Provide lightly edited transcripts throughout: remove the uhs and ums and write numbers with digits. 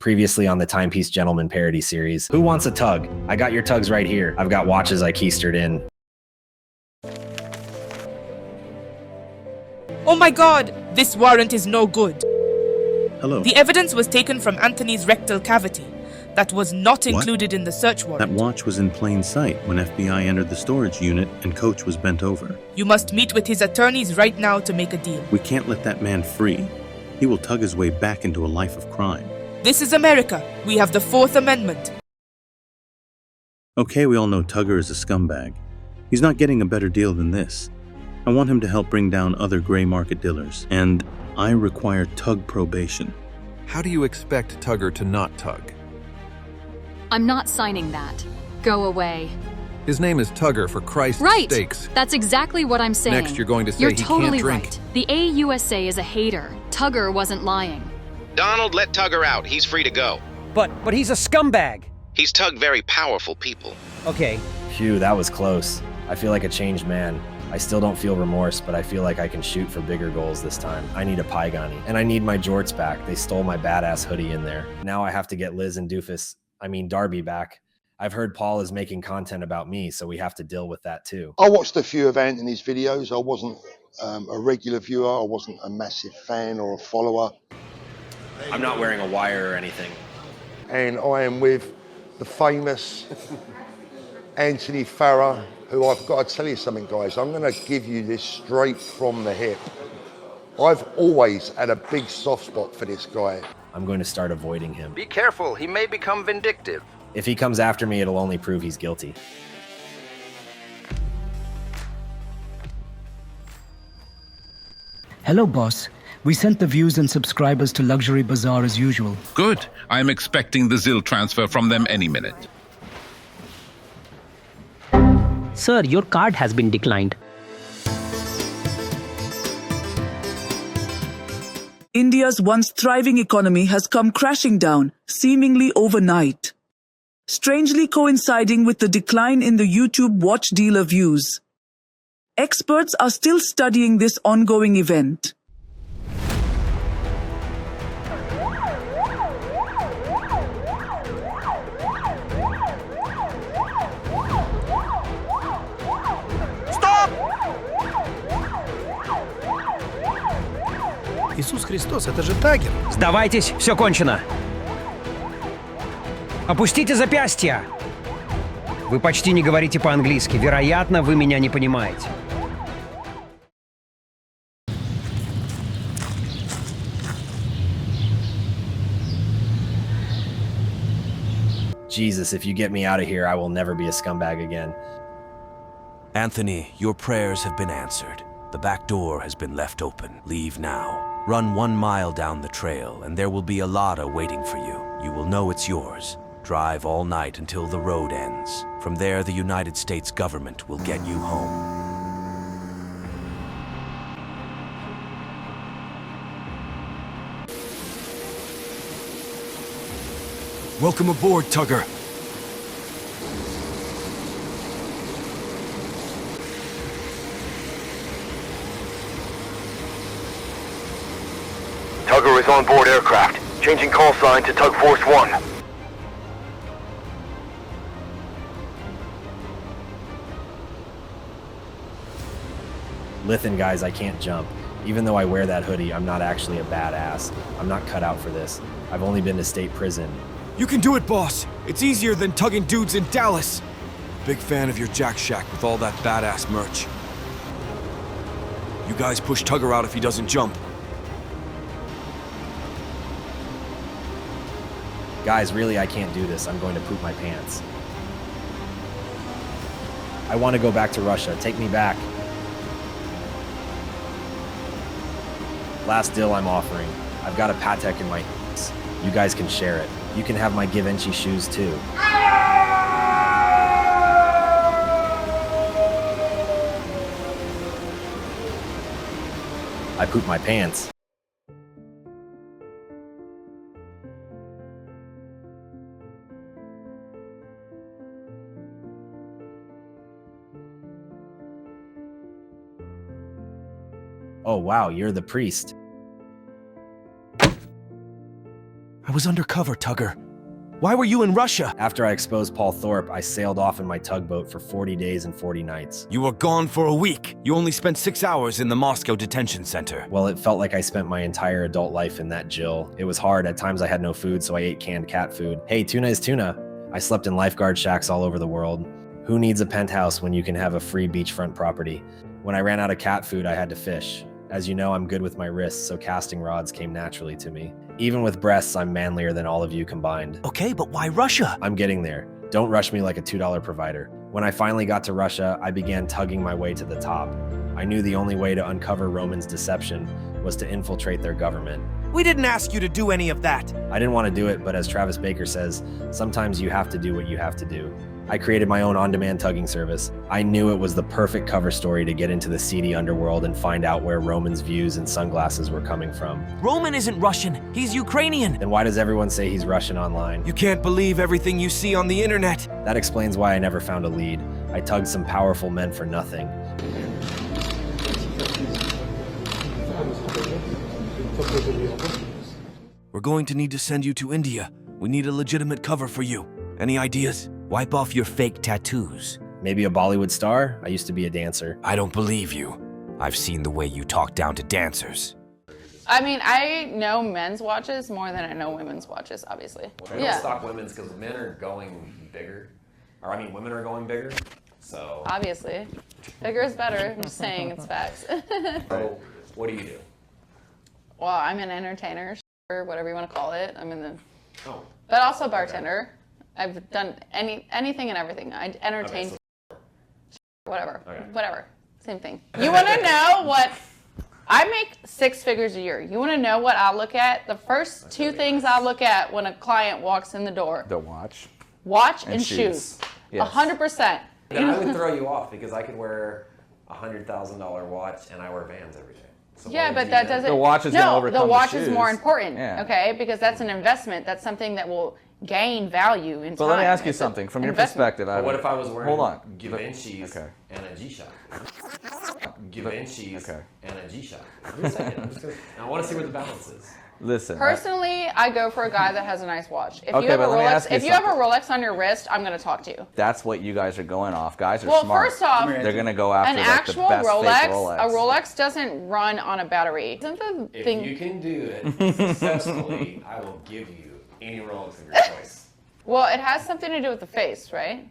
Previously on the Timepiece Gentleman parody series. Who wants a tug? I got your tugs right here. I've got watches I keistered in. Oh my god! This warrant is no good. Hello. The evidence was taken from Anthony's rectal cavity. That was not included in the search That warrant. watch was in plain sight when FBI entered the storage unit and Coach was bent over. You must meet with his attorneys right now to make a deal. We can't let that man free. He will tug his way back into a life of crime. This is America. We have the Fourth Amendment. Okay, we all know Tugger is a scumbag. He's not getting a better deal than this. I want him to help bring down other gray market dealers, and I require tug probation. How do you expect Tugger to not tug? I'm not signing that. Go away. His name is Tugger, for Christ's Right! sakes. That's exactly what I'm saying. Next, you're going to say You're he totally can't drink. right. The AUSA is a hater. Tugger wasn't lying. Donald, let Tugger out. He's free to go. But he's a scumbag. He's tugged very powerful people. Okay. Phew, that was close. I feel like a changed man. I still don't feel remorse, but I feel like I can shoot for bigger goals this time. I need a Pygani, and I need my jorts back. They stole my badass hoodie in there. Now I have to get Liz and Darby back. I've heard Paul is making content about me, so we have to deal with that too. I watched a few of Anthony's videos. I wasn't a regular viewer. I wasn't a massive fan or a follower. I'm not wearing a wire or anything. And I am with the famous Anthony Farah, who I've got to tell you something, guys. I'm going to give you this straight from the hip. I've always had a big soft spot for this guy. I'm going to start avoiding him. Be careful, he may become vindictive. If he comes after me, it'll only prove he's guilty. Hello, boss. We sent the views and subscribers to Luxury Bazaar as usual. Good. I'm expecting the ZIL transfer from them any minute. Sir, your card has been declined. India's once thriving economy has come crashing down, seemingly overnight. Strangely coinciding with the decline in the YouTube watch dealer views. Experts are still studying this ongoing event. Иисус Христос, это же Таггер. Сдавайтесь, все кончено. Опустите запястья. Вы почти не говорите по-английски. Вероятно, вы меня не понимаете. Jesus, if you get me out of here, I will never be a scumbag again. Anthony, your prayers have been answered. The back door has been left open. Leave now. Run 1 mile down the trail, and there will be a Lada waiting for you. You will know it's yours. Drive all night until the road ends. From there, the United States government will get you home. Welcome aboard, Tugger. Tugger is on board aircraft. Changing call sign to Tug Force 1. Listen, guys, I can't jump. Even though I wear that hoodie, I'm not actually a badass. I'm not cut out for this. I've only been to state prison. You can do it, boss. It's easier than tugging dudes in Dallas. Big fan of your Jack Shack with all that badass merch. You guys push Tugger out if he doesn't jump. Guys, really, I can't do this. I'm going to poop my pants. I want to go back to Russia. Take me back. Last deal I'm offering. I've got a Patek in my hands. You guys can share it. You can have my Givenchy shoes too. I pooped my pants. Oh wow, you're the priest. I was undercover, Tugger. Why were you in Russia? After I exposed Paul Thorpe, I sailed off in my tugboat for 40 days and 40 nights. You were gone for a week. You only spent 6 hours in the Moscow detention center. Well, it felt like I spent my entire adult life in that Jill. It was hard. At times I had no food, so I ate canned cat food. Hey, tuna is tuna. I slept in lifeguard shacks all over the world. Who needs a penthouse when you can have a free beachfront property? When I ran out of cat food, I had to fish. As you know, I'm good with my wrists, so casting rods came naturally to me. Even with breasts, I'm manlier than all of you combined. Okay, but why Russia? I'm getting there. Don't rush me like a $2 provider. When I finally got to Russia, I began tugging my way to the top. I knew the only way to uncover Roman's deception was to infiltrate their government. We didn't ask you to do any of that. I didn't want to do it, but as Travis Baker says, sometimes you have to do what you have to do. I created my own on-demand tugging service. I knew it was the perfect cover story to get into the seedy underworld and find out where Roman's views and sunglasses were coming from. Roman isn't Russian, he's Ukrainian. Then why does everyone say he's Russian online? You can't believe everything you see on the internet. That explains why I never found a lead. I tugged some powerful men for nothing. We're going to need to send you to India. We need a legitimate cover for you. Any ideas? Wipe off your fake tattoos. Maybe a Bollywood star? I used to be a dancer. I don't believe you. I've seen the way you talk down to dancers. I mean, I know men's watches more than I know women's watches, obviously. Well, I don't stock women's because men are going bigger. Or, I mean, women are going bigger, so... Obviously. Bigger is better. I'm just saying, it's facts. So, what do you do? Well, I'm an entertainer, or whatever you want to call it. I'm in the... Oh. But also a bartender. Okay. I've done anything and everything. I entertain... Okay, so... Whatever. Okay. Whatever. Same thing. You want to know what... I make 6 figures a year. You want to know what I look at? The first 2 things I look at when a client walks in the door. The watch. Watch and shoes. Yes. 100%. Then I would throw you off because I could wear a $100,000 watch and I wear Vans every day. So yeah, but that doesn't... The watch is going to overcome the watch shoes. is more important, yeah. Okay? Because that's an investment. That's something that will gain value in time. But let me ask you something. From your perspective, what if I was wearing Givenchy's and a G-Shock? Givenchy's and a G-Shock. I want to see where the balance is. Listen. Personally, I go for a guy that has a nice watch. If you have a Rolex on your wrist, I'm going to talk to you. That's what you guys are going off. Guys are smart. Well, first off, they're going to go after an like actual the best Rolex. fake Rolex. A Rolex doesn't run on a battery. Isn't the thing? If you can do it successfully, I will give you any Rolex of your choice. Well, it has something to do with the face, right?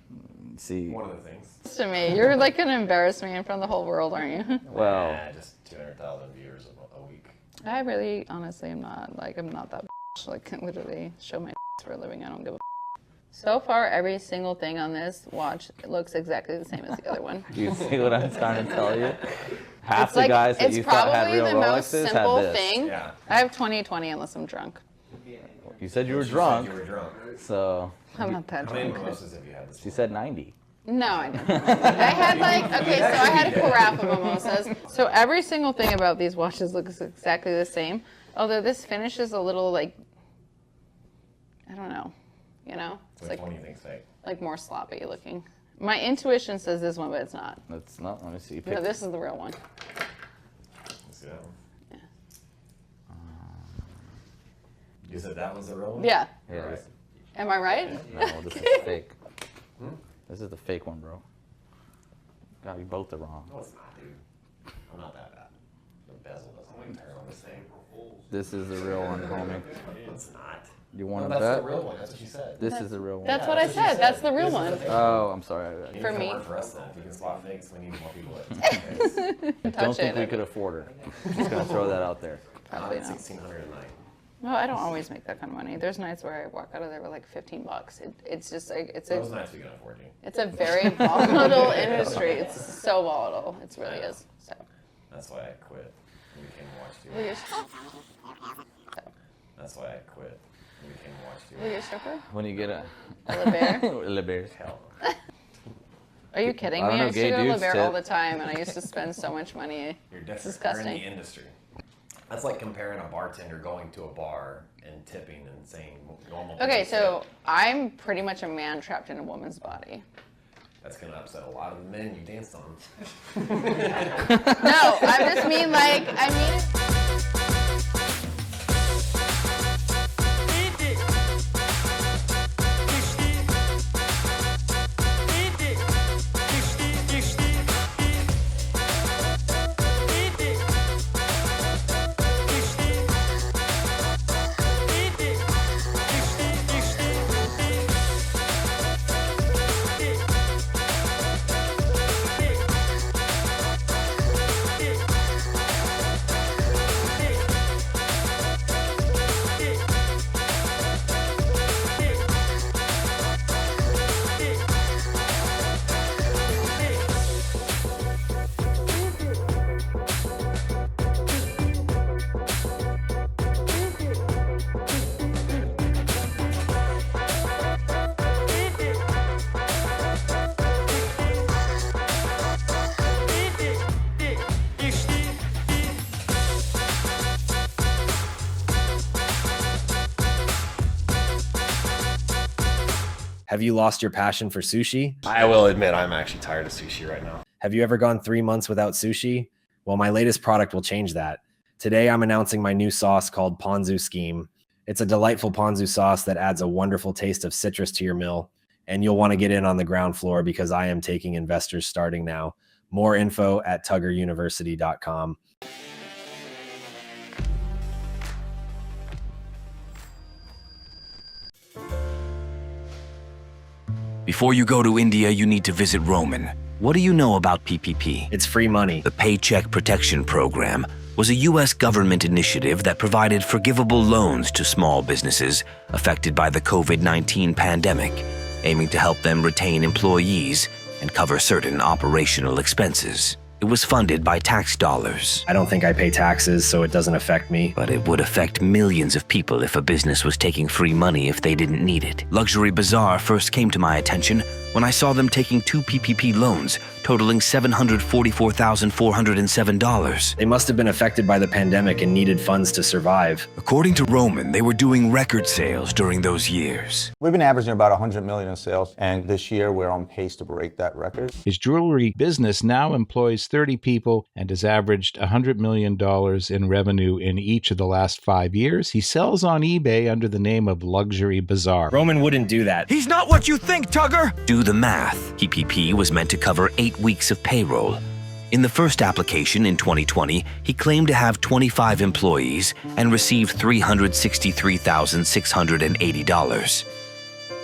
See. One of the things. To me, you're like going to embarrass me in front of the whole world, aren't you? Well, just 200,000 viewers a week. I really, honestly, am not. Like, I'm not that like, literally show my for a living. I don't give a So far, every single thing on this watch looks exactly the same as the other one. Do you see what I'm trying to tell you? Half the guys that you thought had real Rolexes had this. It's probably the most simple thing. Yeah. I have 20/20 unless I'm drunk. You said you were drunk. You were drunk. So. I'm not that drunk. How many mimosas have you had this morning? She said 90. No, I didn't. I had I had a carafe of mimosas. So every single thing about these watches looks exactly the same. Although this finish is a little like, I don't know, you know? It's Which one do you think's fake? Like more sloppy looking. My intuition says this one, but it's not. It's not. Let me see. No, this is the real one. Let's see that one. Yeah. You said that was the real one? Yeah. Yeah. Right. Am I right? No, this is fake. This is the fake one, bro. God, you both are wrong. No, it's not, dude. I'm not that bad. The bezel doesn't like turn on this thing. This is the real one, homie. It's not. You want to bet? That's the real one. That's what she said. This is the real one. That's what I said. That's the real one. Oh, I'm sorry. For me. For us, then. If you can spot fakes, we need more people. Don't think we could afford her. I'm just gonna throw that out there. Probably not. 1,600 a night. No, I don't always make that kind of money. There's nights where I walk out of there with like $15. It's just like Those nights we can afford you. It's a very volatile industry. It's so volatile. It really is. So. That's why I quit. We became a watch dealer. That's why I quit. We became a watch dealer. Will you a stripper? When you get a Le Bear? Le Bear's hell. Are you kidding me? I used to go to Le Bear all the time, and I used to spend so much money. You're It's disgusting. disgusting. You're in the industry. That's like comparing a bartender going to a bar and tipping and saying normal things. Okay, so I'm pretty much a man trapped in a woman's body. That's going to upset a lot of the men you danced on. No, I just mean like, Have you lost your passion for sushi? I will admit I'm actually tired of sushi right now. Have you ever gone 3 months without sushi? Well, my latest product will change that. Today, I'm announcing my new sauce called Ponzu Scheme. It's a delightful ponzu sauce that adds a wonderful taste of citrus to your meal. And you'll want to get in on the ground floor because I am taking investors starting now. More info at tuggeruniversity.com. Before you go to India, you need to visit Roman. What do you know about PPP? It's free money. The Paycheck Protection Program was a U.S. government initiative that provided forgivable loans to small businesses affected by the COVID-19 pandemic, aiming to help them retain employees and cover certain operational expenses. It was funded by tax dollars. I don't think I pay taxes, so it doesn't affect me. But it would affect millions of people if a business was taking free money if they didn't need it. Luxury Bazaar first came to my attention when I saw them taking 2 PPP loans, totaling $744,407. They must have been affected by the pandemic and needed funds to survive. According to Roman, they were doing record sales during those years. We've been averaging about 100 million in sales, and this year we're on pace to break that record. His jewelry business now employs 30 people and has averaged $100 million in revenue in each of the last 5 years. He sells on eBay under the name of Luxury Bazaar. Roman wouldn't do that. He's not what you think, Tugger! Do the math. PPP was meant to cover 8 weeks of payroll. In the first application in 2020, he claimed to have 25 employees and received $363,680.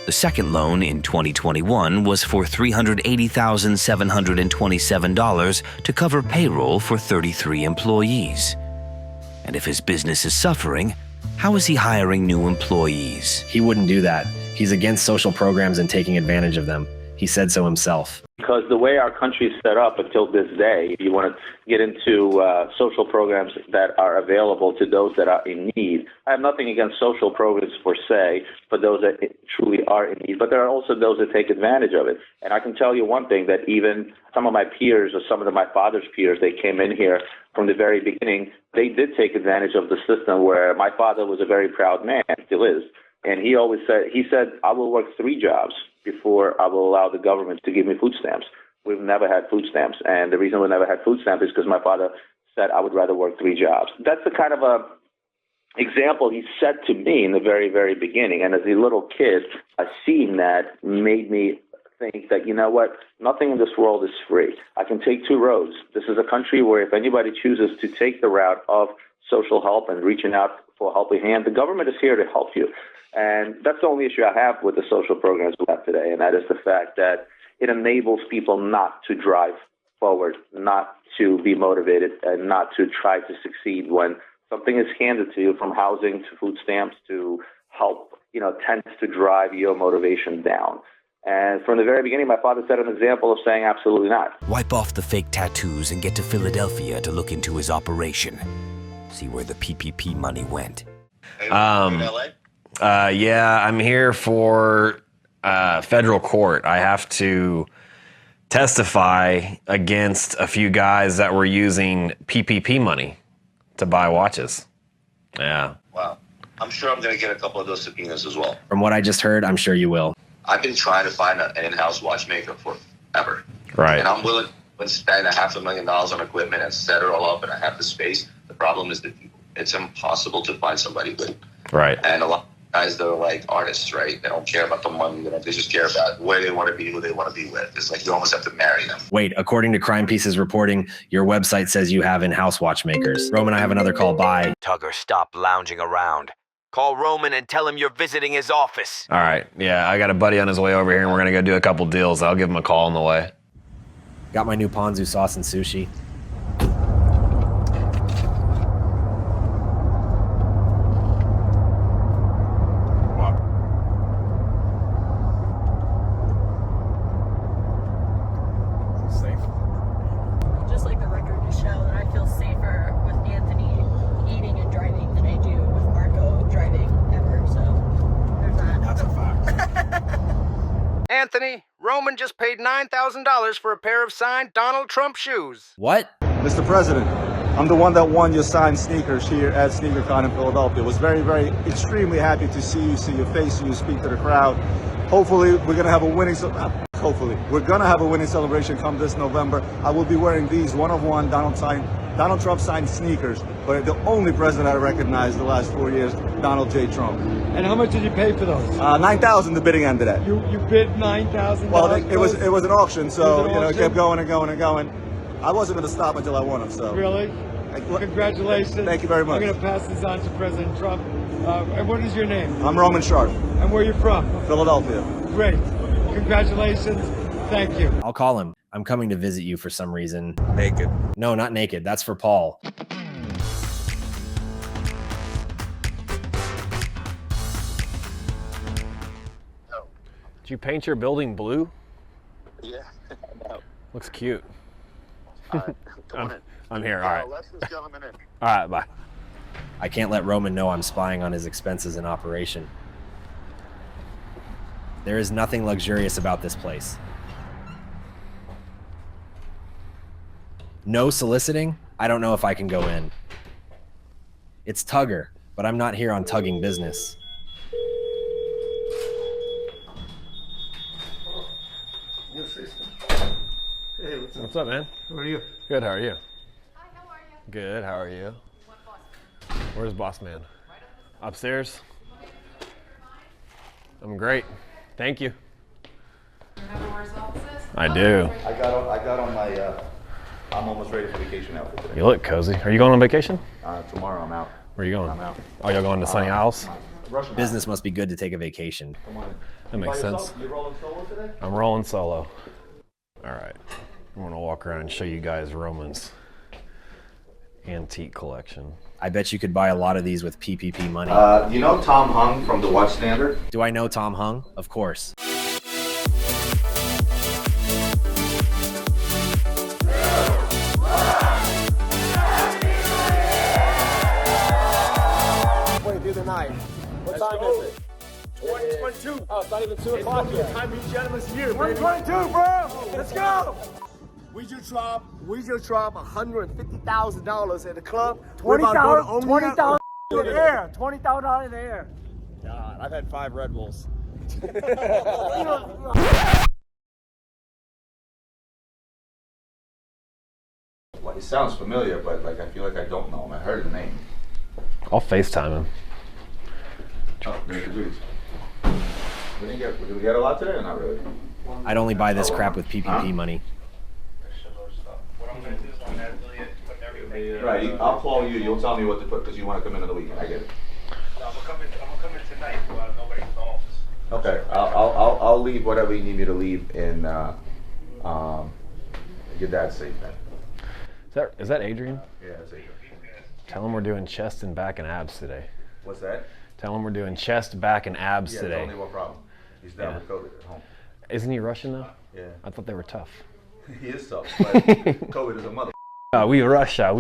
The second loan in 2021 was for $380,727 to cover payroll for 33 employees. And if his business is suffering, how is he hiring new employees? He wouldn't do that. He's against social programs and taking advantage of them. He said so himself. Because the way our country is set up until this day, if you want to get into social programs that are available to those that are in need, I have nothing against social programs per se for those that truly are in need, but there are also those that take advantage of it. And I can tell you one thing, that even some of my peers or some of my father's peers, they came in here from the very beginning, they did take advantage of the system where my father was a very proud man, still is. And he always said, I will work 3 jobs before I will allow the government to give me food stamps. We've never had food stamps. And the reason we never had food stamps is because my father said I would rather work 3 jobs. That's the kind of a example he set to me in the very, very beginning. And as a little kid, a scene that made me think that, you know what, nothing in this world is free. I can take 2 roads. This is a country where if anybody chooses to take the route of social help and reaching out for a helping hand, the government is here to help you. And that's the only issue I have with the social programs we have today, and that is the fact that it enables people not to drive forward, not to be motivated, and not to try to succeed when something is handed to you, from housing to food stamps to help, tends to drive your motivation down. And from the very beginning, my father set an example of saying absolutely not. Wipe off the fake tattoos and get to Philadelphia to look into his operation. See where the PPP money went. Yeah, I'm here for federal court. I have to testify against a few guys that were using PPP money to buy watches. Yeah. Wow. I'm sure I'm going to get a couple of those subpoenas as well. From what I just heard, I'm sure you will. I've been trying to find an in-house watchmaker forever. Right. And I'm willing to spend $500,000 on equipment and set it all up, and I have the space. The problem is the people. It's impossible to find somebody good. Right. And a lot of guys that are like artists, right? They don't care about the money. They just care about where they want to be, who they want to be with. It's like you almost have to marry them. Wait, according to Timepiece's reporting, your website says you have in-house watchmakers. Roman, I have another call. Bye. Tugger, stop lounging around. Call Roman and tell him you're visiting his office. All right. Yeah, I got a buddy on his way over here, and we're going to go do a couple deals. I'll give him a call on the way. Got my new ponzu sauce and sushi. Just like the record to show that I feel safer with Anthony eating and driving than I do with Marco driving ever. So there's that. That's a fact. Anthony, Roman just paid $9,000 for a pair of signed Donald Trump shoes. What? Mr. President, I'm the one that won your signed sneakers here at SneakerCon in Philadelphia. Was very, very extremely happy to see you, see your face, see you speak to the crowd. Hopefully, we're gonna have a winning. Hopefully, we're gonna have a winning celebration come this November. I will be wearing these one-of-one Donald Trump signed sneakers, but the only president I recognize the last 4 years, Donald J. Trump. And how much did you pay for those? $9,000. The bidding ended at. You bid $9,000. Well, it was an auction, so it kept going and going and going. I wasn't going to stop until I won them. So really, congratulations. Thank you very much. I'm going to pass this on to President Trump. And what is your name? I'm Roman Sharp. And where are you from? Philadelphia. Great. Congratulations. Thank you. I'll call him. I'm coming to visit you for some reason. Naked. No, not naked. That's for Paul. Did you paint your building blue? Yeah, no. Looks cute. I'm here. Yeah, All right. let's just gentleman in. All right. Bye. I can't let Roman know I'm spying on his expenses in operation. There is nothing luxurious about this place. No soliciting? I don't know if I can go in. It's Tugger, but I'm not here on tugging business. Hey, What's up, man? How are you? Good. How are you? Good. How are you? Where's boss man? Upstairs. I'm great. Thank you. I do. I got on my. I'm almost ready for vacation outfit today. You look cozy. Are you going on vacation? Tomorrow I'm out. Where are you going? I'm out. Oh, you're going to Sunny Isles? Business must be good to take a vacation. Come on. That makes sense. You rolling solo today? I'm rolling solo. All right. I'm going to walk around and show you guys Roman's antique collection. I bet you could buy a lot of these with PPP money. You know Tom Hung from the Watch Standard? Do I know Tom Hung? Of course. Do the night. What time is it? 2022. Oh, it's not even 2 o'clock yet. Timepiece Gentleman's here, 2022, bro. Let's go. We just dropped $150,000 at the club. $20,000 in the air. $20,000 in the air. God, I've had 5 Red Bulls. Well, he sounds familiar, but like I feel like I don't know him. I heard the name. I'll FaceTime him. Oh, there's the dudes. Did we get a lot today or not really? I'd only buy this crap with PPP money. Right, I'll call you. You'll tell me what to put because you want to come in on the weekend. I get it. I'm gonna come in tonight while nobody's home. Okay, I'll leave whatever you need me to leave in. Your dad's safe then. Is that Adrian? Yeah, that's Adrian. Tell him we're doing chest and back and abs today. What's that? Tell him we're doing chest, back, and abs Yeah, today. there's only one problem. He's down with COVID at home. Isn't he Russian though? Yeah. I thought they were tough. He is tough, but COVID is a mother. We Russia.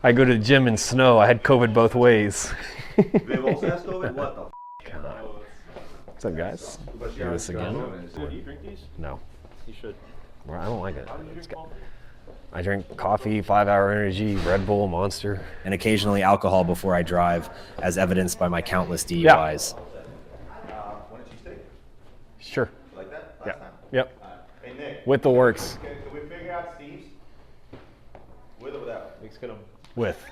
I go to the gym in snow. I had COVID both ways. They both has COVID? What the What's up, guys? Do this again? Do you drink these? No. You should. Well, I don't like it. I drink coffee, 5 Hour Energy, Red Bull, Monster. And occasionally alcohol before I drive, as evidenced by my countless DUIs. When did you stay? Sure. Like that? Yeah. Last time? Yep. Hey, Nick. With the works. Can we figure out Steve's? With or without? With.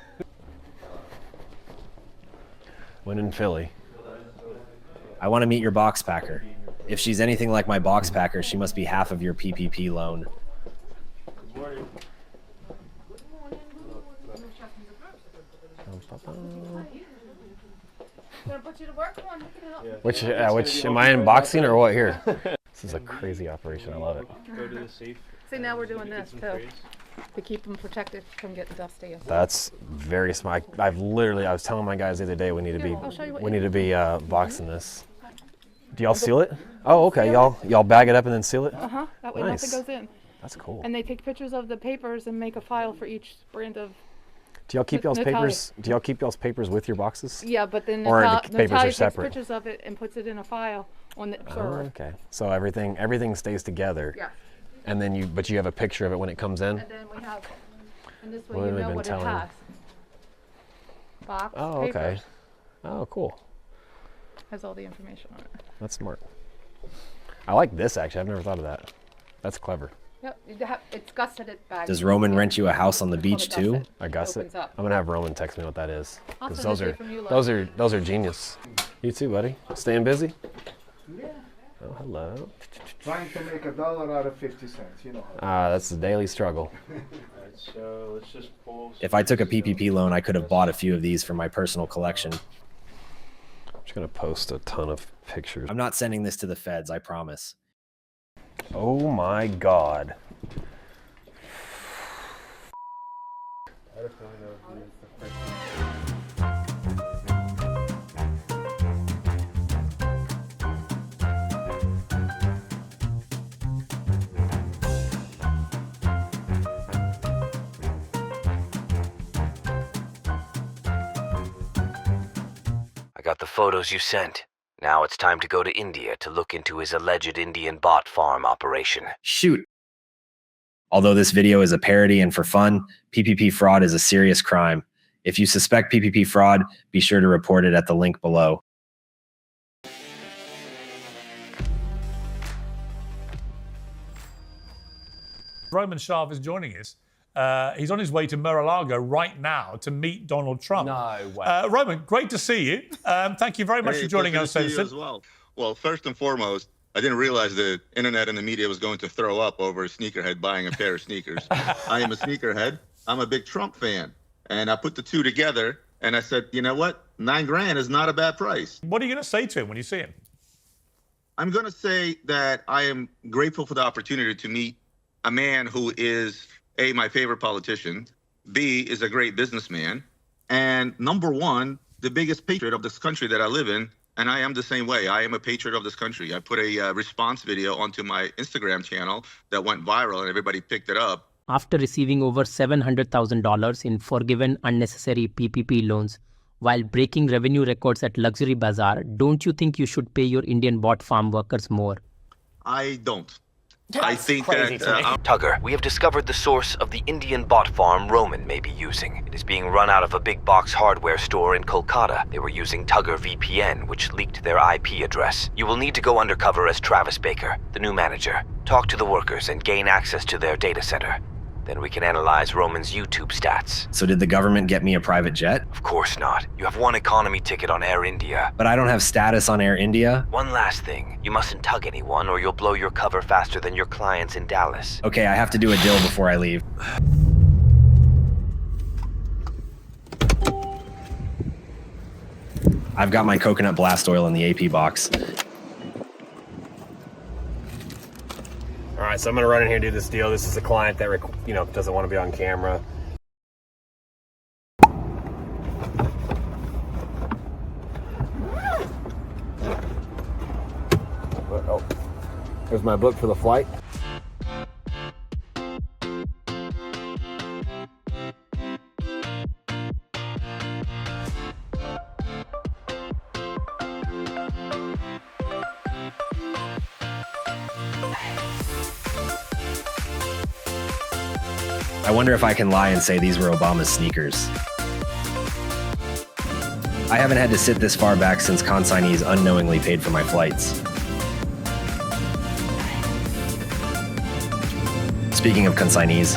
When in Philly. I want to meet your box packer. If she's anything like my box packer, she must be half of your PPP loan. Which am I unboxing or what here? This is a crazy operation. I love it. Go to the safe. See, now we're doing this too, to keep them protected from getting dusty. That's very smart. I was telling my guys the other day we need to be boxing this. Do y'all seal it? Oh, okay. Y'all bag it up and then seal it? That way Nice. nothing goes in. That's cool. And they take pictures of the papers and make a file for each brand of. Do y'all keep y'all's Natalia. papers? Do y'all keep y'all's papers with your boxes? Yeah, but then or the papers Natalia are takes separate. pictures of it and puts it in a file on the Oh, server. okay. So everything stays together. Yeah. And then you have a picture of it when it comes in. And then we have, and this way What you have they know been what telling it you? has. Box, Oh, papers, okay. Oh, cool. has all the information on it. That's smart. I like this, actually. I've never thought of that. That's clever. Yep, it's gusseted bag. Does Roman rent you a house on the beach too? A gusset? Opens up. I'm gonna have Roman text me what that is. I'll 'Cause send those it are from you, those are genius. You too, buddy. Staying busy? Yeah. Oh, hello. Trying to make $1 out of 50 cents, you know. That's the daily struggle. Alright, so let's just pause. If I took a PPP loan, I could have bought a few of these for my personal collection. I'm just gonna post a ton of pictures. I'm not sending this to the feds, I promise. Oh my God. I got the photos you sent. Now it's time to go to India to look into his alleged Indian bot farm operation. Shoot. Although this video is a parody and for fun, PPP fraud is a serious crime. If you suspect PPP fraud, be sure to report it at the link below. Roman Sharf is joining us. He's on his way to Mar-a-Lago right now to meet Donald Trump. No way. Roman, great to see you. Thank you very much for joining us. As well. Well, first and foremost, I didn't realize the internet and the media was going to throw up over a sneakerhead buying a pair of sneakers. I am a sneakerhead. I'm a big Trump fan. And I put the two together and I said, you know what? $9,000 is not a bad price. What are you going to say to him when you see him? I'm going to say that I am grateful for the opportunity to meet a man who is, A, my favorite politician, B, is a great businessman, and number one, the biggest patriot of this country that I live in. And I am the same way. I am a patriot of this country. I put a response video onto my Instagram channel that went viral and everybody picked it up. After receiving over $700,000 in forgiven unnecessary PPP loans while breaking revenue records at Luxury Bazaar, don't you think you should pay your Indian bot farm workers more? I don't. I think that... Tugger, we have discovered the source of the Indian bot farm Roman may be using. It is being run out of a big box hardware store in Kolkata. They were using Tugger VPN, which leaked their IP address. You will need to go undercover as Travis Baker, the new manager. Talk to the workers and gain access to their data center. Then we can analyze Roman's YouTube stats. So did the government get me a private jet? Of course not. You have one economy ticket on Air India. But I don't have status on Air India? One last thing. You mustn't tug anyone or you'll blow your cover faster than your clients in Dallas. Okay, I have to do a deal before I leave. I've got my coconut blast oil in the AP box. All right, so I'm gonna run in here and do this deal. This is a client that, doesn't want to be on camera. Oh, here's my book for the flight. I wonder if I can lie and say these were Obama's sneakers. I haven't had to sit this far back since consignees unknowingly paid for my flights. Speaking of consignees.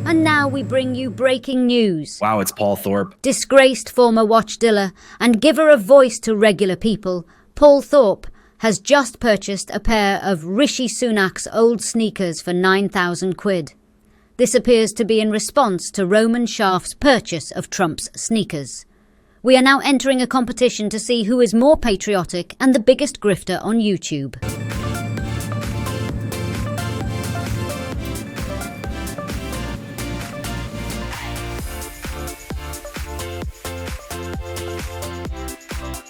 And now we bring you breaking news. Wow, it's Paul Thorpe. Disgraced former watch dealer and giver of voice to regular people, Paul Thorpe has just purchased a pair of Rishi Sunak's old sneakers for 9,000 quid. This appears to be in response to Roman Sharf's purchase of Trump's sneakers. We are now entering a competition to see who is more patriotic and the biggest grifter on YouTube.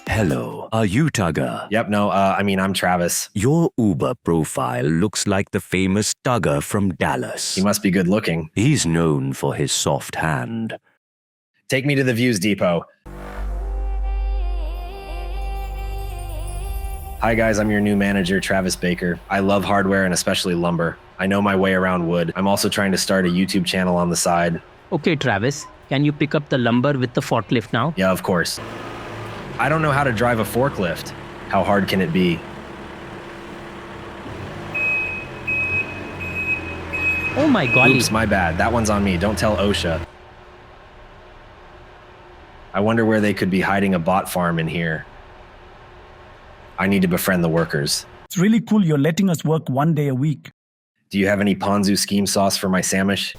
Hello, are you Tugger? Yep, no, I'm Travis. Your Uber profile looks like the famous Tugger from Dallas. He must be good looking. He's known for his soft hand. Take me to the Views Depot. Hi guys, I'm your new manager, Travis Baker. I love hardware and especially lumber. I know my way around wood. I'm also trying to start a YouTube channel on the side. Okay, Travis, can you pick up the lumber with the forklift now? Yeah, of course. I don't know how to drive a forklift. How hard can it be? Oh my golly. Oops, my bad. That one's on me. Don't tell OSHA. I wonder where they could be hiding a bot farm in here. I need to befriend the workers. It's really cool you're letting us work 1 day a week. Do you have any Ponzu scheme sauce for my sandwich?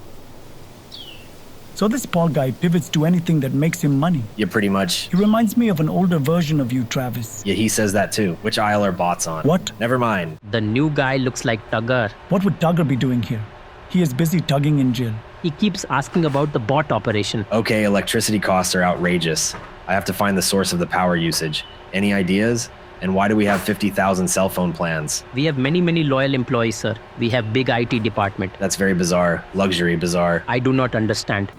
So this Paul guy pivots to anything that makes him money. Yeah, pretty much. He reminds me of an older version of you, Travis. Yeah, he says that too. Which aisle are bots on? What? Never mind. The new guy looks like Tugger. What would Tugger be doing here? He is busy tugging in jail. He keeps asking about the bot operation. Okay, electricity costs are outrageous. I have to find the source of the power usage. Any ideas? And why do we have 50,000 cell phone plans? We have many loyal employees, sir. We have big IT department. That's very bizarre. Luxury bizarre. I do not understand.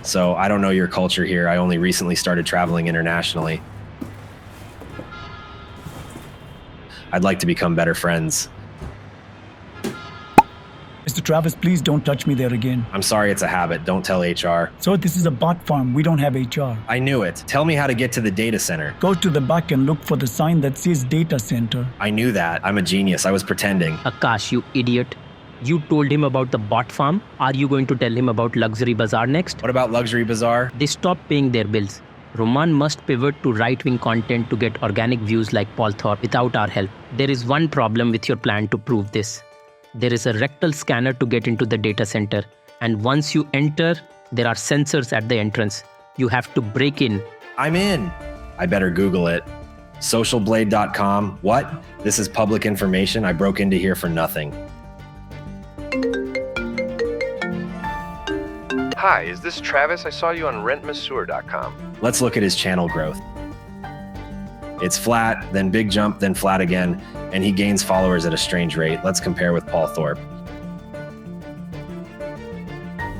So I don't know your culture here. I only recently started traveling internationally. I'd like to become better friends. Mr. Travis, please don't touch me there again. I'm sorry, it's a habit. Don't tell HR. So this is a bot farm. We don't have HR. I knew it. Tell me how to get to the data center. Go to the back and look for the sign that says data center. I knew that. I'm a genius. I was pretending. Akash, you idiot. You told him about the bot farm. Are you going to tell him about Luxury Bazaar next? What about Luxury Bazaar? They stopped paying their bills. Roman must pivot to right-wing content to get organic views like Paul Thorpe without our help. There is one problem with your plan to prove this. There is a rectal scanner to get into the data center. And once you enter, there are sensors at the entrance. You have to break in. I'm in. I better Google it. Socialblade.com. What? This is public information. I broke into here for nothing. Hi, is this Travis? I saw you on rentmasseur.com. Let's look at his channel growth. It's flat, then big jump, then flat again, and he gains followers at a strange rate. Let's compare with Paul Thorpe.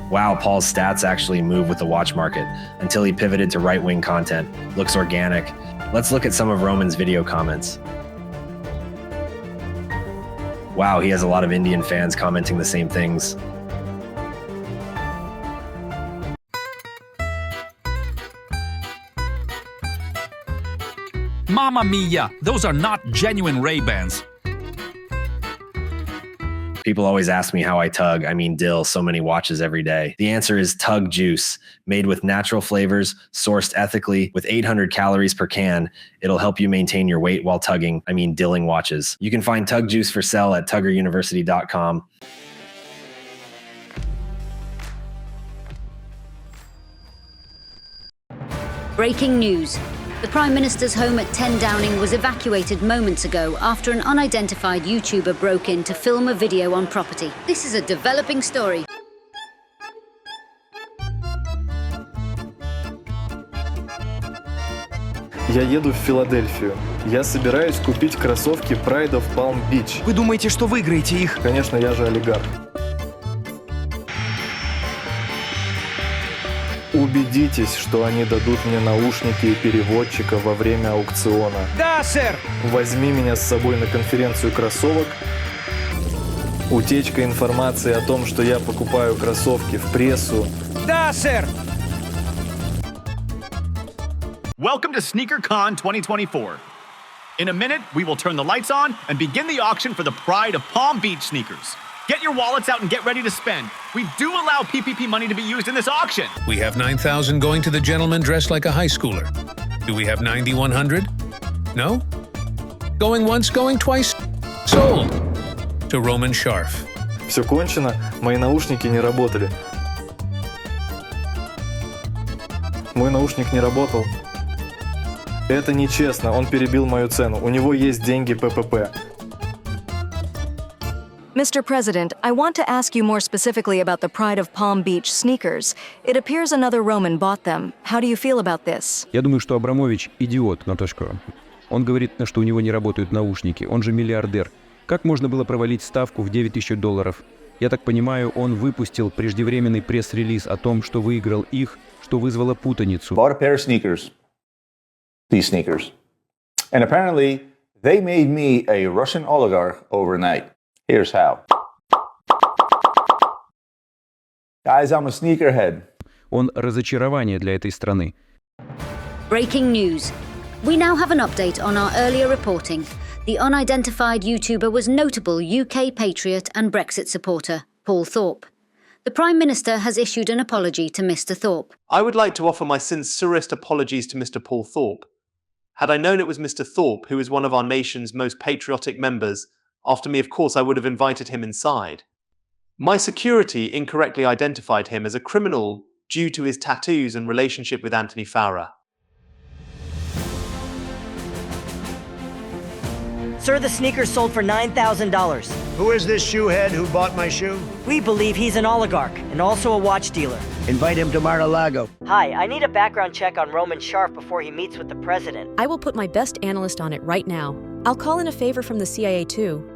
Wow, Paul's stats actually move with the watch market until he pivoted to right-wing content. Looks organic. Let's look at some of Roman's video comments. Wow, he has a lot of Indian fans commenting the same things. Mamma mia, those are not genuine Ray-Bans. People always ask me how I tug. I mean, dill, so many watches every day. The answer is Tug Juice, made with natural flavors, sourced ethically, with 800 calories per can. It'll help you maintain your weight while tugging, I mean dilling watches. You can find Tug Juice for sale at tuggeruniversity.com. Breaking news. The Prime Minister's home at 10 Downing was evacuated moments ago after an unidentified YouTuber broke in to film a video on property. This is a developing story. Я еду в Филадельфию. Я собираюсь купить кроссовки Pride of Palm Beach. Вы думаете, что выиграете их? Конечно, я же олигарх. Убедитесь, что они дадут мне наушники и переводчика во время аукциона. Да, сэр! Возьми меня с собой на конференцию кроссовок. Утечка информации о том, что я покупаю кроссовки в прессу. Да, сэр! Welcome to SneakerCon 2024. In a minute, we will turn the lights on and begin the auction for the Pride of Palm Beach sneakers. Get your wallets out and get ready to spend. We do allow PPP money to be used in this auction. We have 9,000 going to the gentleman dressed like a high schooler. Do we have 9,100? No? Going once, going twice? Sold. To Roman Sharf. Все кончено, мои наушники не работали. Мой наушник не работал. Это нечестно, он перебил мою цену. У него есть деньги ППП. Mr. President, I want to ask you more specifically about the Pride of Palm Beach sneakers. It appears another Roman bought them. How do you feel about this? Я думаю, что Абрамович идиот, Наташка. Он говорит, что у него не работают наушники. Он же миллиардер. Как можно было провалить ставку в $9,000? Я так понимаю, он выпустил преждевременный пресс-релиз о том, что выиграл их, что вызвало путаницу. Bought a pair of sneakers. These sneakers. And apparently, they made me a Russian oligarch overnight. Here's how. Guys, I'm a sneakerhead. Он разочарование для этой страны. Breaking news. We now have an update on our earlier reporting. The unidentified YouTuber was notable UK patriot and Brexit supporter, Paul Thorpe. The Prime Minister has issued an apology to Mr. Thorpe. I would like to offer my sincerest apologies to Mr. Paul Thorpe. Had I known it was Mr. Thorpe, who is one of our nation's most patriotic members, after me, of course, I would have invited him inside. My security incorrectly identified him as a criminal due to his tattoos and relationship with Anthony Farrer. Sir, the sneakers sold for $9,000. Who is this shoehead who bought my shoe? We believe he's an oligarch and also a watch dealer. Invite him to Mar-a-Lago. Hi, I need a background check on Roman Sharf before he meets with the president. I will put my best analyst on it right now. I'll call in a favor from the CIA too.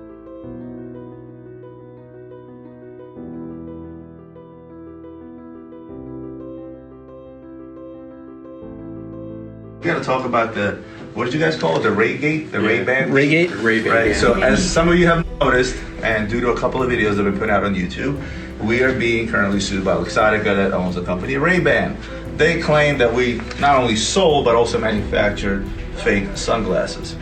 We're going to talk about the, what did you guys call it? The Ray-Gate? The Ray-Ban? Ray-Gate? Ray-Ban. Right, so as some of you have noticed, and due to a couple of videos that have been put out on YouTube, we are being currently sued by Luxottica that owns the company Ray-Ban. They claim that we not only sold, but also manufactured fake sunglasses.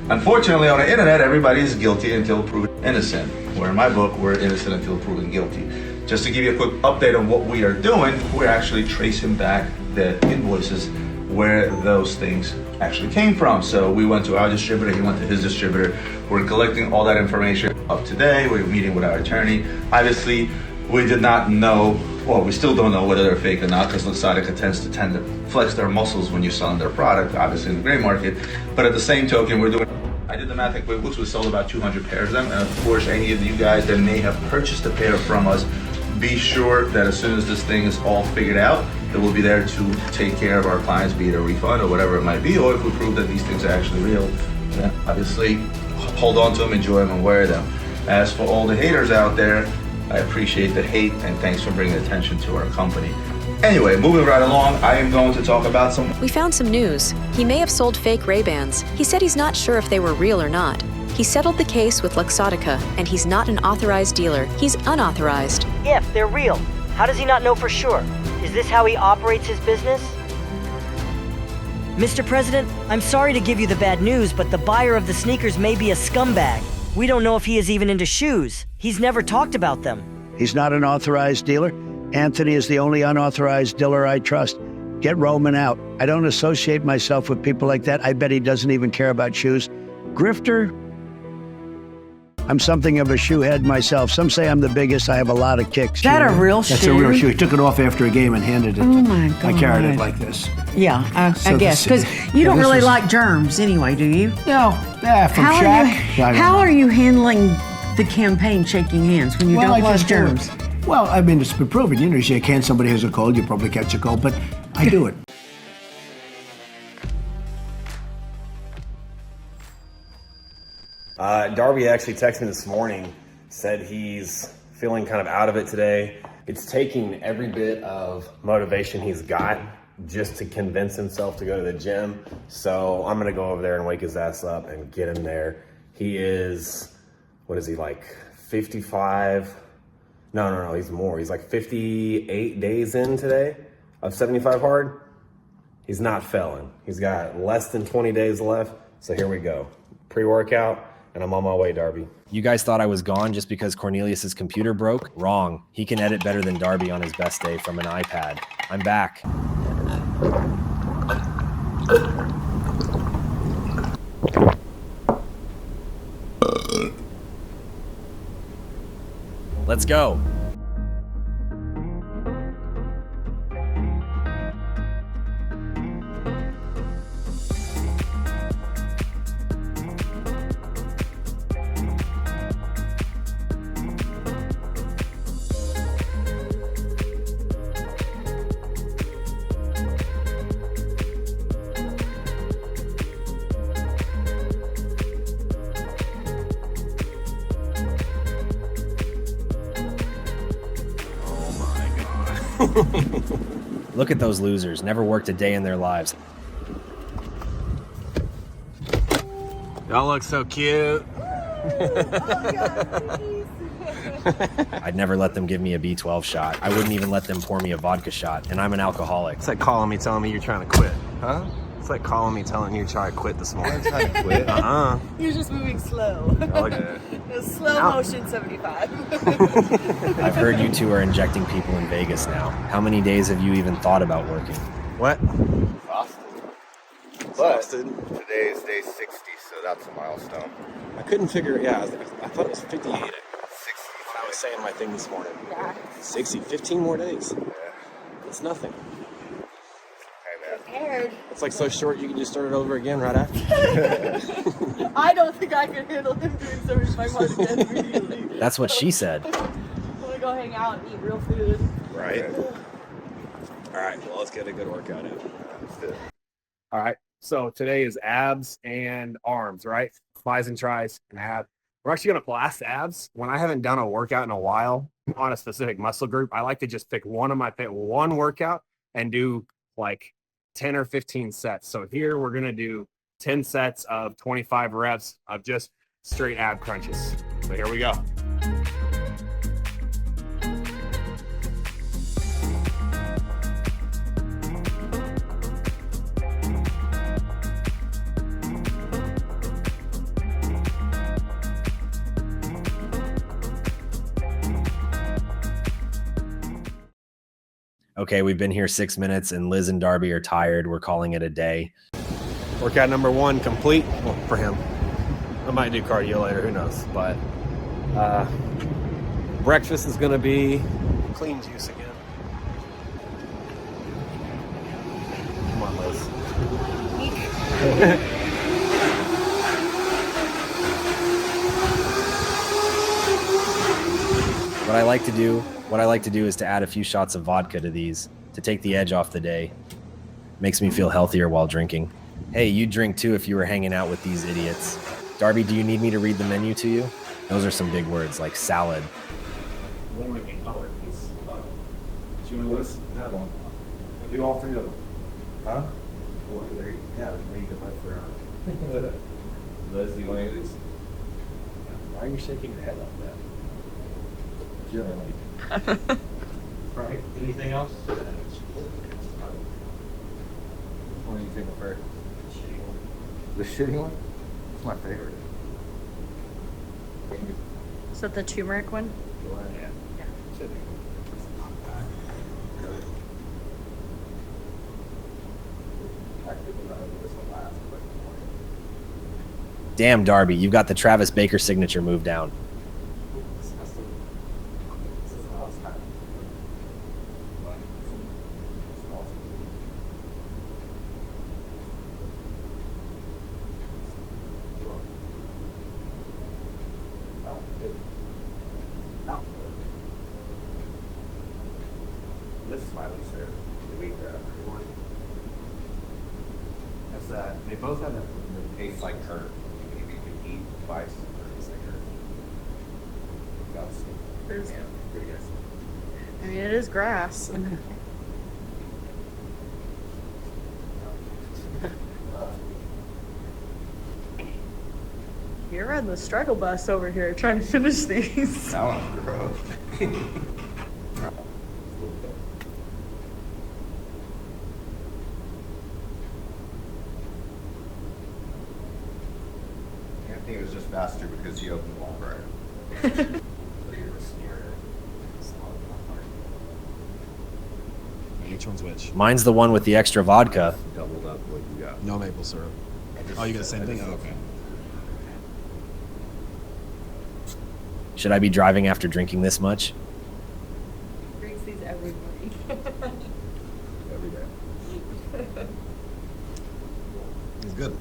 Unfortunately, on the internet, everybody is guilty until proven innocent. Where in my book, we're innocent until proven guilty. Just to give you a quick update on what we are doing, we're actually tracing back the invoices where those things actually came from. So we went to our distributor, he went to his distributor. We're collecting all that information up today. We're meeting with our attorney. Obviously, we did not know, well, we still don't know whether they're fake or not, because Luxottica tend to flex their muscles when you're selling their product, obviously in the gray market. But at the same token, I did the math at QuickBooks, we sold about 200 pairs of them. And of course, any of you guys that may have purchased a pair from us, be sure that as soon as this thing is all figured out, that we'll be there to take care of our clients, be it a refund or whatever it might be, or if we prove that these things are actually real, then obviously hold on to them, enjoy them, and wear them. As for all the haters out there, I appreciate the hate and thanks for bringing attention to our company. Anyway, moving right along, I am going to talk about We found some news. He may have sold fake Ray-Bans. He said he's not sure if they were real or not. He settled the case with Luxottica, and he's not an authorized dealer. He's unauthorized. If they're real, how does he not know for sure? Is this how he operates his business? Mr. President, I'm sorry to give you the bad news, but the buyer of the sneakers may be a scumbag. We don't know if he is even into shoes. He's never talked about them. He's not an authorized dealer. Anthony is the only unauthorized dealer I trust. Get Roman out. I don't associate myself with people like that. I bet he doesn't even care about shoes. Grifter? I'm something of a shoe head myself. Some say I'm the biggest. I have a lot of kicks. Is that a real That's shoe? a real shoe. He took it off after a game and handed it. Oh my God. I carried it like this. Yeah, I So guess. this- Because you yeah, don't this really was- like germs anyway, do you? No. Yeah, from how Shaq. Are I you, don't how know. are you handling the campaign shaking hands when you Well, I don't love just do it. germs? Well, I mean, it's been proven. You know, you shake hands, somebody has a cold, you probably catch a cold, but I do it. Darby actually texted me this morning, said he's feeling kind of out of it today. It's taking every bit of motivation he's got just to convince himself to go to the gym. So I'm gonna go over there and wake his ass up and get him there. He is, what is he, like 55? No, he's more. He's like 58 days in today of 75 hard. He's not failing. He's got less than 20 days left. So here we go. Pre-workout, and I'm on my way, Darby. You guys thought I was gone just because Cornelius's computer broke? Wrong. He can edit better than Darby on his best day from an iPad. I'm back. Let's go. Look at those losers. Never worked a day in their lives. Y'all look so cute. I'd never let them give me a B12 shot. I wouldn't even let them pour me a vodka shot, and I'm an alcoholic. It's like calling me telling me you're trying to quit. Huh? It's like calling me telling you to try to quit this morning. I'm trying to quit. He was just moving slow. Okay. It was slow motion 75. I've heard you two are injecting people in Vegas now. How many days have you even thought about working? What? But today is day 60, so that's a milestone. I couldn't figure it out. I thought it was 58. 60. I was saying my thing this morning. Yeah. 60, 15 more days. Yeah. It's nothing. Prepared. It's like so short you can just start it over again right after. I don't think I could handle him doing 75 hard again immediately. That's what she said. I want to go hang out and eat real food. Right. All right, well, let's get a good workout in. All right, so today is abs and arms, right? Bis and tris and abs. We're actually going to blast abs. When I haven't done a workout in a while on a specific muscle group, I like to just pick one workout and do like 10 or 15 sets. So here we're going to do 10 sets of 25 reps of just straight ab crunches. So here we go. Okay, we've been here 6 minutes and Liz and Darby are tired. We're calling it a day. Workout number 1 complete. Well, for him. I might do cardio later, who knows. But breakfast is going to be clean juice again. Come on, Liz. What I like to do is to add a few shots of vodka to these to take the edge off the day. Makes me feel healthier while drinking. Hey, you'd drink too if you were hanging out with these idiots. Darby, do you need me to read the menu to you? Those are some big words like salad. What do we mean? Oh, do you want to list that one? We'll do all 3 of them. Huh? Well, there you go. Read them up for Liz, do you want to do these? Why are you shaking your head like that? Right. Anything else? What do you think of her? The shitty one? It's my favorite. Is that the turmeric one? Yeah. Damn, Darby, you've got the Travis Baker signature move down. This is my least favorite. They both have a taste like curd. You can eat twice or taste like curd. There's, I mean, it is grass. You're riding the struggle bus over here trying to finish these. That one's gross. I think it was just faster because he opened the wall prior. Which one's which? Mine's the one with the extra vodka. Doubled up what you got. No maple syrup. Oh, you got the same thing? Oh, okay. Should I be driving after drinking this much? Drinks these every morning. Every day. It's good.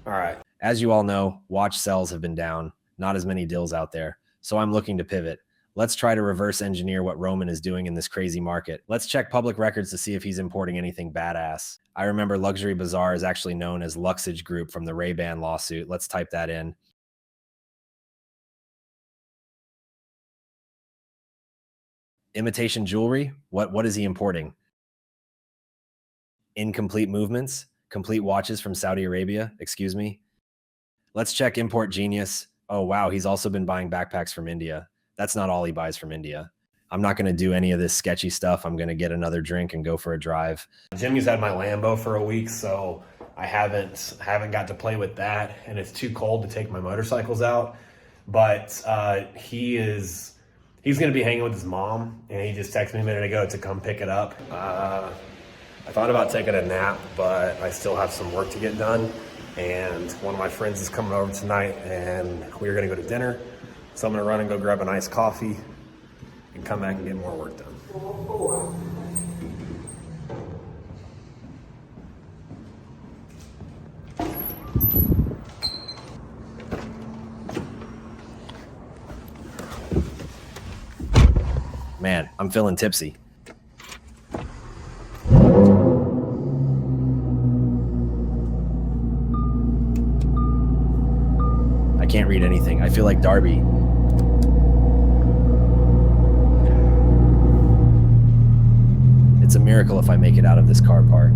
All right. As you all know, watch sales have been down. Not as many deals out there. So I'm looking to pivot. Let's try to reverse engineer what Roman is doing in this crazy market. Let's check public records to see if he's importing anything badass. I remember Luxury Bazaar is actually known as Luxage Group from the Ray-Ban lawsuit. Let's type that in. Imitation jewelry? What is he importing? Incomplete movements? Complete watches from Saudi Arabia? Excuse me? Let's check Import Genius. Oh, wow. He's also been buying backpacks from India. That's not all he buys from India. I'm not going to do any of this sketchy stuff. I'm going to get another drink and go for a drive. Jimmy's had my Lambo for a week, so I haven't got to play with that, and it's too cold to take my motorcycles out. But he's going to be hanging with his mom, and he just texted me a minute ago to come pick it up. I thought about taking a nap, but I still have some work to get done. And one of my friends is coming over tonight, and we're going to go to dinner. So I'm going to run and go grab an iced coffee and come back and get more work done. Man, I'm feeling tipsy. I can't read anything. I feel like Darby. It's a miracle if I make it out of this car park.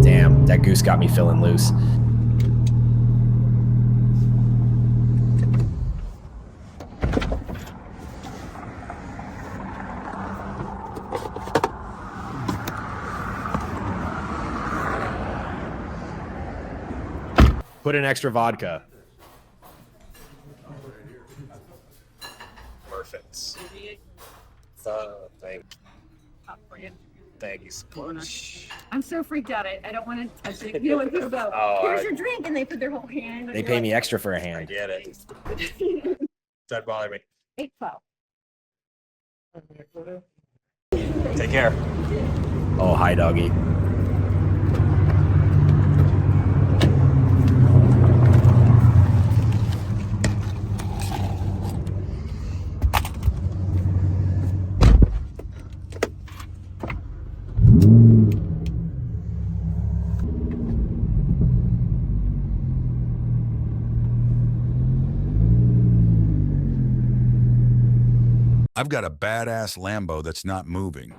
Damn, that goose got me feeling loose. Put in extra vodka. Perfect. Thank you so much. I'm so freaked out. I don't want to touch it. You know when people go, here's your drink, and they put their whole hand. They pay me extra for a hand. I get it. Doesn't bother me. 8-12. Take care. Oh, hi, doggy. I've got a badass Lambo that's not moving.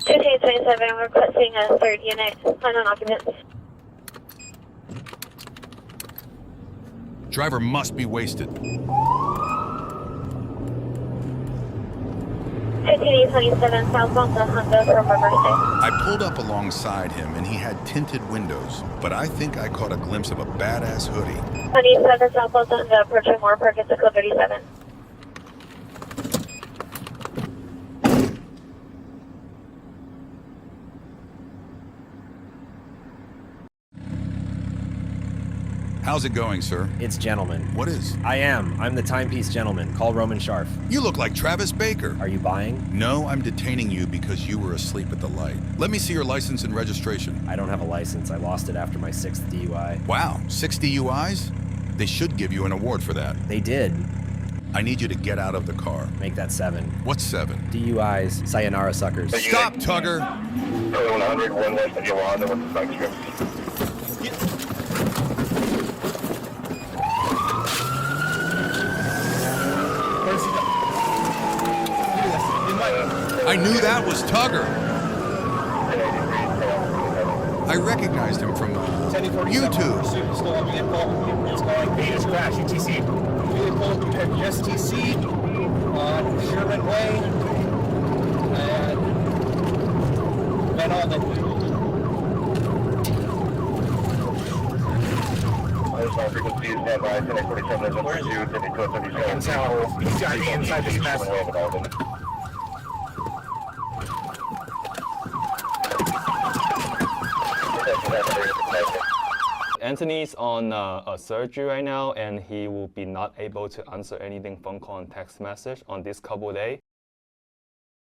1527, requesting a third unit. Plan on occupants. Driver must be wasted. 1527, southbound to Honda from Riverside. I pulled up alongside him and he had tinted windows, but I think I caught a glimpse of a badass hoodie. 27, southbound to Honda, approaching more, park at 37. How's it going, sir? It's Gentleman. What is? I'm the Timepiece Gentleman. Call Roman Sharf. You look like Travis Baker. Are you buying? No, I'm detaining you because you were asleep at the light. Let me see your license and registration. I don't have a license. I lost it after my 6th DUI. Wow, 6 DUIs? They should give you an award for that. They did. I need you to get out of the car. Make that 7. What's 7? DUIs, sayonara suckers. Stop, Tugger! 100, 1 west of Yolanda with the spike strip. I knew that was Tugger. I recognized him from YouTube. It's going Venus crash, UTC. Vehicle compared to STC on Sherman Way and Van Alden. Frequency is standby, 1047 is in pursuit, 2277. He's got me inside this mess. Anthony's on a surgery right now, and he will be not able to answer anything phone call and text message on this couple of days.